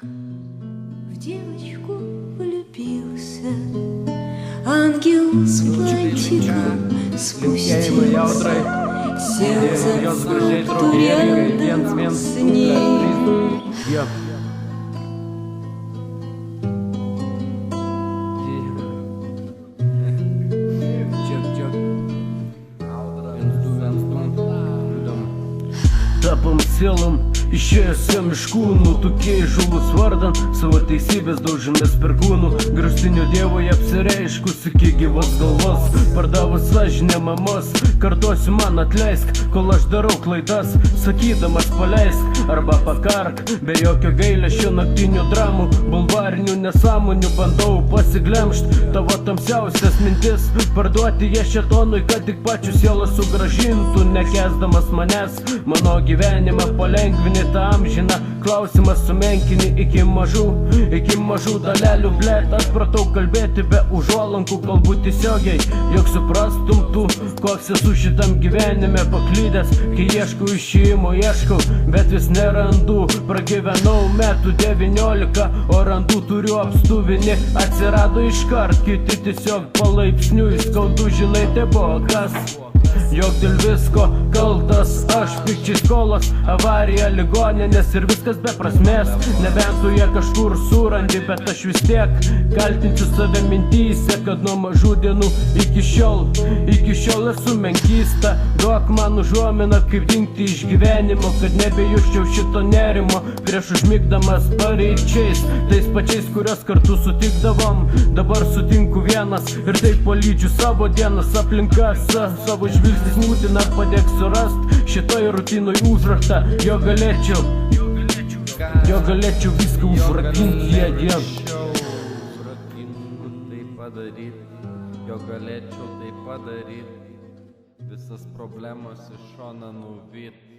В девочку влюбился, ангел с платьиком спустился, сердце в факту рядом с ним. Tapam sielom išėjusiem iš kūnų, tokie žuvus vardan savo teisybės daužėmės per kūnų. Grūstinio dievo apsireiškus iki gyvos galvos, pardavus sąžinę mamos. Kartosiu man atleisk, kol aš darau klaidas, sakydamas paleisk arba pakark. Be jokio gailesčio naktinių dramų, bulvarinių nesąmonių bandau pasiglemšt tavo tamsiausias mintis, parduoti jas šėtonui, kad tik pačių sielą sugražintų. Nekęsdamas manęs, mano gyvenimą palengvini tą amžiną klausimą, sumenkini iki mažų dalelių. Blet, atpratau kalbėti be užuolankų, galbūt tiesiogiai, jog suprastum tu, koks esu šitam gyvenime paklydęs. Kai ieškau išėjimo, ieškau, bet vis nerandu. Pragyvenau metų 19, o randu turiu apstuvinį. Atsirado iškart, kiti tiesiog palaipsniui. Skaudu, žinai, tai buvo kas, jog dėl visko kaltas aš. Pikčiai skolos, avarija, ligoninės ir viskas be prasmės. Nebent tu jie kažkur surandi, bet aš vis tiek kaltinsiu save mintyse, kad nuo mažų dienų iki šiol esu menkysta. Duok man užuominą, kaip dingti iš gyvenimo, kad nebejusčiau šito nerimo prieš užmigdamas paryčiais, tais pačiais, kurios kartu sutikdavom. Dabar sutinku vienas ir taip palydžiu savo dienas. Aplinka savo žvilgsnis mūtina, padėk surast šitoj rutinoj užraktą, jo galėčiau viską užrakinti jėdien. Jo galėčiau tai padaryt, visas problemas iš šoną nuvyt.